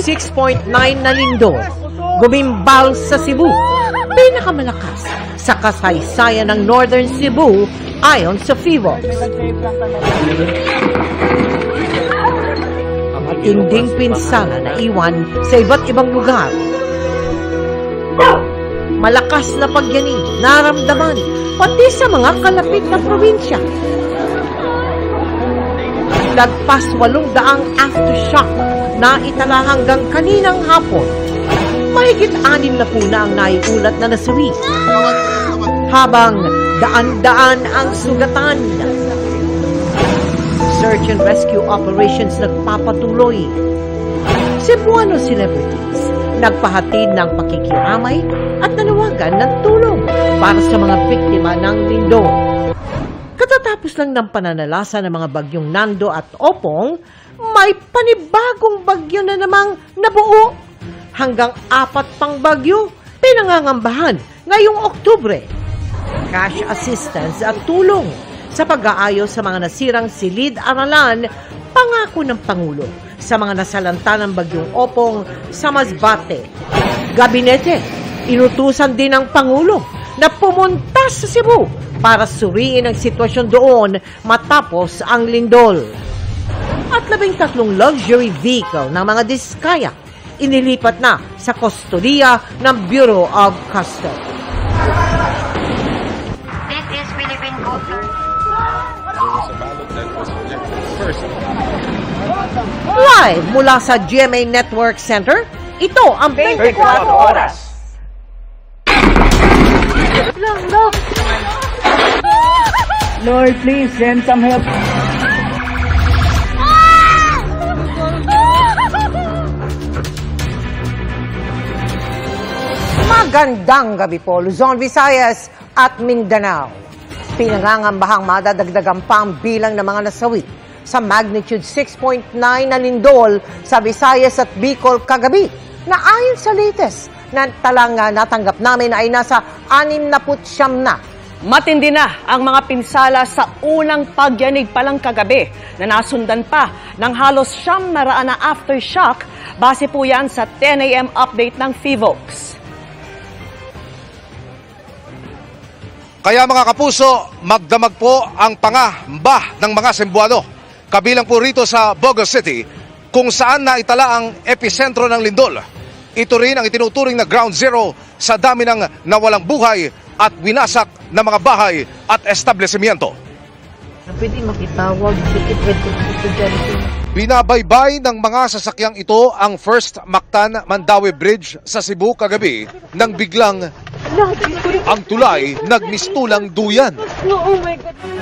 6.9 na lindol gumimbal sa Cebu. Pinakamalakas sa kasaysayan ng Northern Cebu ayon sa FIVOX. Matinding pinsala na iwan sa iba't ibang lugar. Malakas na pagyanig naramdaman pati sa mga kalapit na probinsya. Lagpas 800 aftershock na itala hanggang kaninang hapon. Mahigit 6 na po na ang naiulat na nasawi. Habang daan-daan ang sugatan. Search and rescue operations nagpapatuloy. Cebuano celebrities nagpahatid ng pakikiramay at nanawagan ng tulong para sa mga biktima ng lindol. Katatapos lang ng pananalasa ng mga bagyong Nando at Opong, may panibagong bagyo na namang nabuo. Hanggang 4 pang bagyo, pinangangambahan ngayong Oktubre. Cash assistance at tulong sa pag-aayos sa mga nasirang silid-aralan, pangako ng Pangulo sa mga nasalanta ng bagyong Opong sa Masbate. Gabinete, inutusan din ng Pangulo na pumunta sa Cebu para suriin ang sitwasyon doon matapos ang lindol. At 13 luxury vehicle ng mga diskaya inilipat na sa kustodiya ng Bureau of Customs. This is Philippine Coast. Live mula sa GMA Network Center, ito ang 24 oras. Lord, please send some help. Magandang gabi po, Luzon, Visayas at Mindanao. Pinangangambahang madadagdagan pa ang bilang ng mga nasawi sa magnitude 6.9 na lindol sa Visayas at Bicol kagabi na ayon sa latest na talang natanggap namin ay nasa 69 na. Matindi na ang mga pinsala sa unang pagyanig palang kagabi na nasundan pa ng halos 900 na aftershock base po yan sa 10 a.m. update ng FIVOX. Kaya mga kapuso, magdamag po ang pangamba ng mga Cebuano. Kabilang po rito sa Bogo City, kung saan naitala ang episentro ng lindol. Ito rin ang itinuturing na ground zero sa dami ng nawalang buhay at winasak na mga bahay at establishmento. Pwede makitawag Binabaybay ng mga sasakyang ito ang First Mactan-Mandaue Bridge sa Cebu kagabi nang biglang ang tulay nagmistulang duyan. Oh my God!